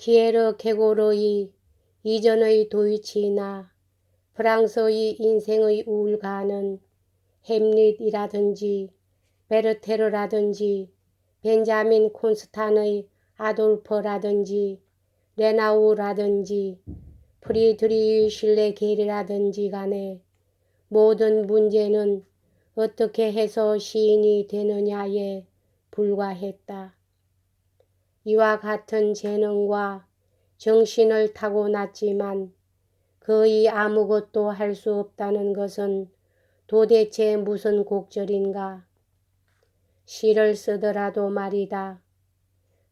피에르 케고르의 이전의 도이치나 프랑스의 인생의 우울가는 햄릿이라든지 베르테르라든지 벤자민 콘스탄의 아돌퍼라든지 레나우라든지 프리드리히 실레겔이라든지 간에 모든 문제는 어떻게 해서 시인이 되느냐에 불과했다. 이와 같은 재능과 정신을 타고났지만 거의 아무것도 할 수 없다는 것은 도대체 무슨 곡절인가? 시를 쓰더라도 말이다.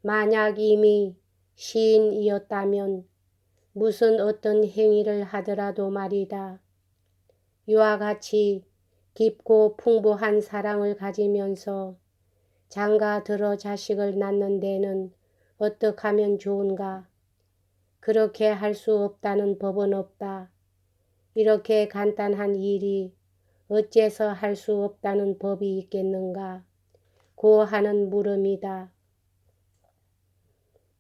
만약 이미 시인이었다면 무슨 어떤 행위를 하더라도 말이다. 이와 같이 깊고 풍부한 사랑을 가지면서 장가 들어 자식을 낳는 데는 어떻게 하면 좋은가? 그렇게 할 수 없다는 법은 없다. 이렇게 간단한 일이 어째서 할 수 없다는 법이 있겠는가? 고 하는 물음이다.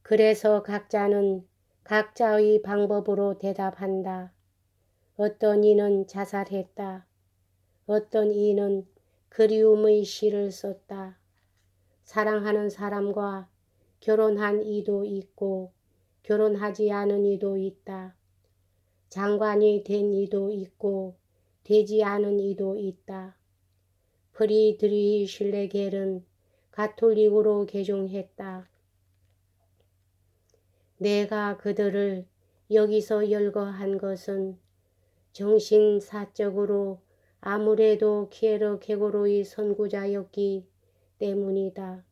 그래서 각자는 각자의 방법으로 대답한다. 어떤 이는 자살했다. 어떤 이는 그리움의 시를 썼다. 사랑하는 사람과 결혼한 이도 있고 결혼하지 않은 이도 있다. 장관이 된 이도 있고 되지 않은 이도 있다. 프리드리히 실레겔은 가톨릭으로 개종했다. 내가 그들을 여기서 열거한 것은 정신사적으로 아무래도 키에르 케고르의 선구자였기 때문이다.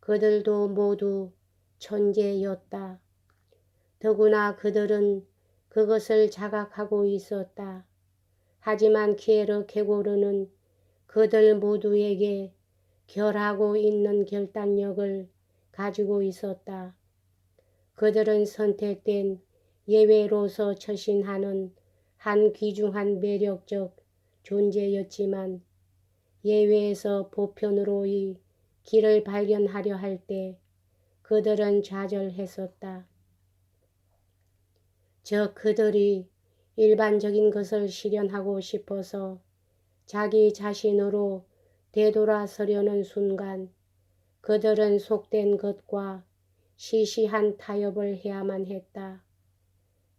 그들도 모두 천재였다. 더구나 그들은 그것을 자각하고 있었다. 하지만 키에르 케고르는 그들 모두에게 결하고 있는 결단력을 가지고 있었다. 그들은 선택된 예외로서 처신하는 한 귀중한 매력적 존재였지만 예외에서 보편으로의 길을 발견하려 할 때 그들은 좌절했었다. 즉 그들이 일반적인 것을 실현하고 싶어서 자기 자신으로 되돌아서려는 순간 그들은 속된 것과 시시한 타협을 해야만 했다.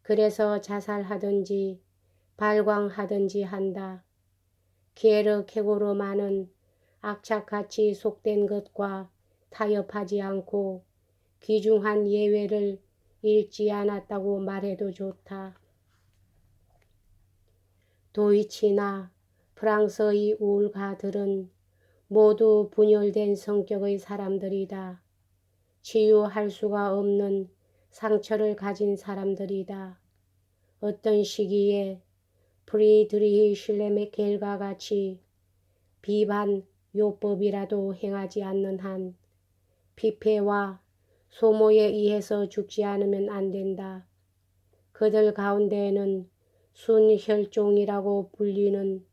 그래서 자살하든지 발광하든지 한다. 키에르 케고르만은 악착같이 속된 것과 타협하지 않고 귀중한 예외를 잃지 않았다고 말해도 좋다. 도이치나 프랑스의 우울가들은 모두 분열된 성격의 사람들이다. 치유할 수가 없는 상처를 가진 사람들이다. 어떤 시기에 프리드리히 실레겔과 같이 비반 요법이라도 행하지 않는 한 피폐와 소모에 의해서 죽지 않으면 안 된다. 그들 가운데에는 순혈종이라고 불리는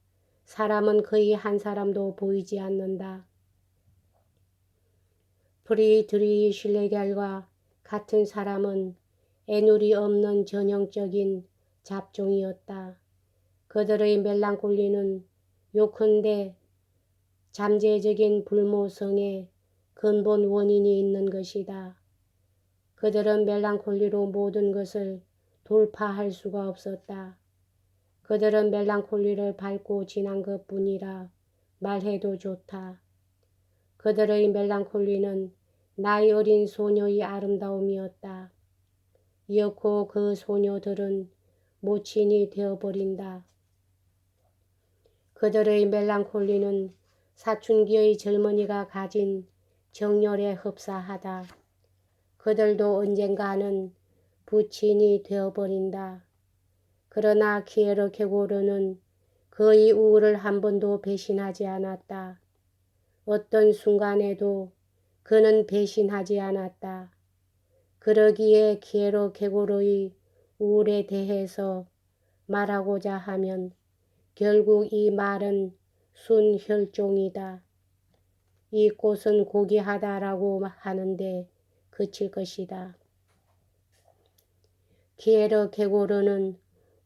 사람은 거의 한 사람도 보이지 않는다. 프리드리히 실레겔과 같은 사람은 애누리 없는 전형적인 잡종이었다. 그들의 멜랑콜리는 요컨대 잠재적인 불모성의 근본 원인이 있는 것이다. 그들은 멜랑콜리로 모든 것을 돌파할 수가 없었다. 그들은 멜랑콜리를 밟고 지난 것뿐이라 말해도 좋다. 그들의 멜랑콜리는 나이 어린 소녀의 아름다움이었다. 이었고 그 소녀들은 모친이 되어버린다. 그들의 멜랑콜리는 사춘기의 젊은이가 가진 정열에 흡사하다. 그들도 언젠가는 부친이 되어버린다. 그러나 키에르 케고르는 그의 우울을 한 번도 배신하지 않았다. 어떤 순간에도 그는 배신하지 않았다. 그러기에 키에르 케고르의 우울에 대해서 말하고자 하면 결국 이 말은 순혈종이다. 이 꽃은 고귀하다라고 하는데 그칠 것이다. 키에르케고르는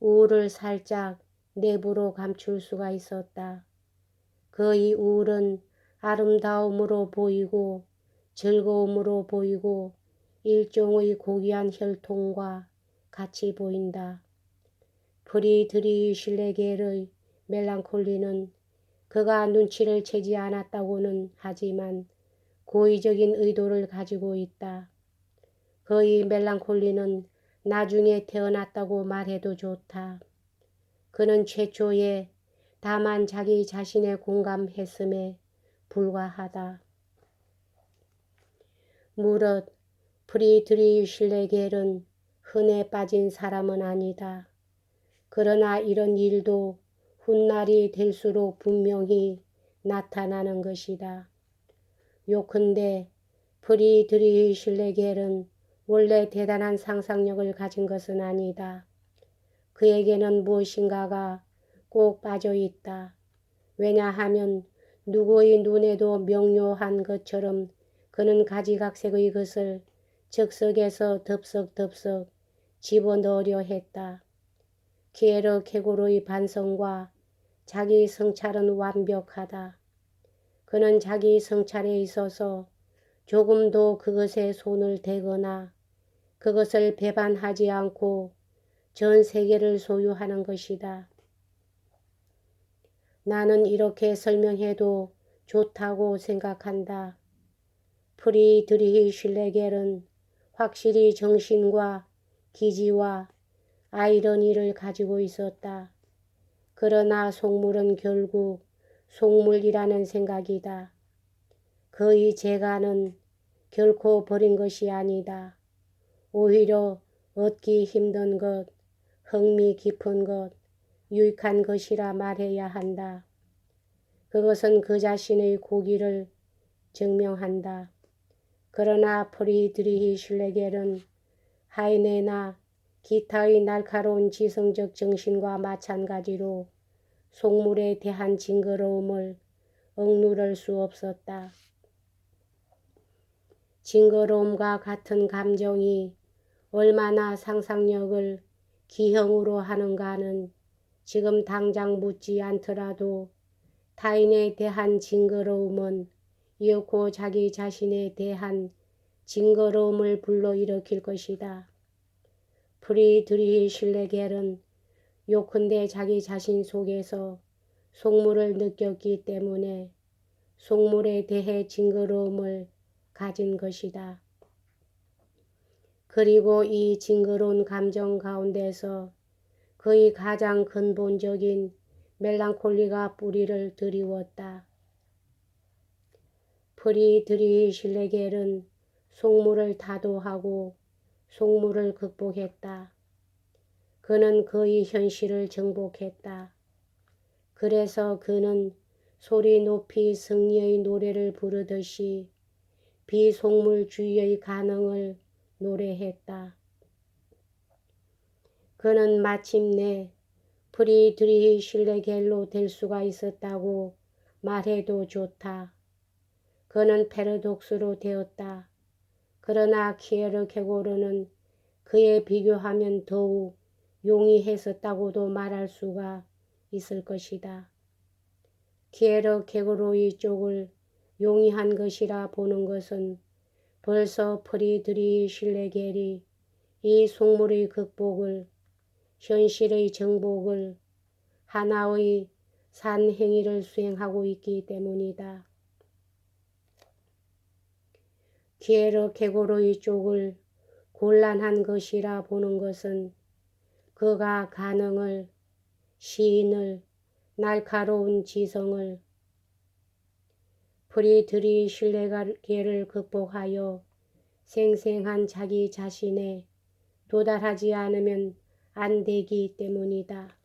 우울을 살짝 내부로 감출 수가 있었다. 그의 우울은 아름다움으로 보이고 즐거움으로 보이고 일종의 고귀한 혈통과 같이 보인다. 프리드리히 실레겔의 멜랑콜리는 그가 눈치를 채지 않았다고는 하지만 고의적인 의도를 가지고 있다. 그의 멜랑콜리는 나중에 태어났다고 말해도 좋다. 그는 최초에 다만 자기 자신의 공감했음에 불과하다. 무릇 프리드리히 실레겔은 흔해 빠진 사람은 아니다. 그러나 이런 일도 훗날이 될수록 분명히 나타나는 것이다. 요컨대 프리드리히 실레겔은 원래 대단한 상상력을 가진 것은 아니다. 그에게는 무엇인가가 꼭 빠져 있다. 왜냐하면 누구의 눈에도 명료한 것처럼 그는 가지각색의 것을 즉석에서 덥석덥석 집어넣으려 했다. 키에르케고르의 반성과 자기 성찰은 완벽하다. 그는 자기 성찰에 있어서 조금도 그것에 손을 대거나 그것을 배반하지 않고 전 세계를 소유하는 것이다. 나는 이렇게 설명해도 좋다고 생각한다. 프리드리히 실레겔은 확실히 정신과 기지와 아이러니를 가지고 있었다. 그러나 속물은 결국 속물이라는 생각이다. 그의 재간은 결코 버린 것이 아니다. 오히려 얻기 힘든 것, 흥미 깊은 것, 유익한 것이라 말해야 한다. 그것은 그 자신의 고기를 증명한다. 그러나 프리드리히 실레겔은 하이네나 기타의 날카로운 지성적 정신과 마찬가지로 속물에 대한 징그러움을 억누를 수 없었다. 징그러움과 같은 감정이 얼마나 상상력을 기형으로 하는가는 지금 당장 묻지 않더라도 타인에 대한 징그러움은 이윽고 자기 자신에 대한 징그러움을 불러일으킬 것이다. 프리드리히 실레겔은 요컨대 자기 자신 속에서 속물을 느꼈기 때문에 속물에 대해 징그러움을 가진 것이다. 그리고 이 징그러운 감정 가운데서 그의 가장 근본적인 멜랑콜리가 뿌리를 들이웠다. 프리드리히 실레겔은 속물을 다도하고 속물을 극복했다. 그는 그의 현실을 정복했다. 그래서 그는 소리 높이 승리의 노래를 부르듯이 비속물주의의 가능을 노래했다. 그는 마침내 프리드리히 실레겔로 될 수가 있었다고 말해도 좋다. 그는 패러독스로 되었다. 그러나 키에르케고르는 그에 비교하면 더욱 용이했었다고도 말할 수가 있을 것이다. 키에르케고르의 쪽을 용이한 것이라 보는 것은 벌써 프리드리히 실레겔이 이 속물의 극복을, 현실의 정복을, 하나의 산행위를 수행하고 있기 때문이다. 키에르케고르의 쪽을 곤란한 것이라 보는 것은 그가 가능을, 시인을, 날카로운 지성을, 프리드리히 실레겔을 극복하여 생생한 자기 자신에 도달하지 않으면 안 되기 때문이다.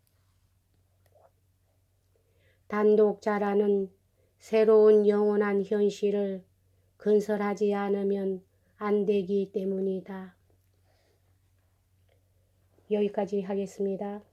단독자라는 새로운 영원한 현실을 건설하지 않으면 안 되기 때문이다. 여기까지 하겠습니다.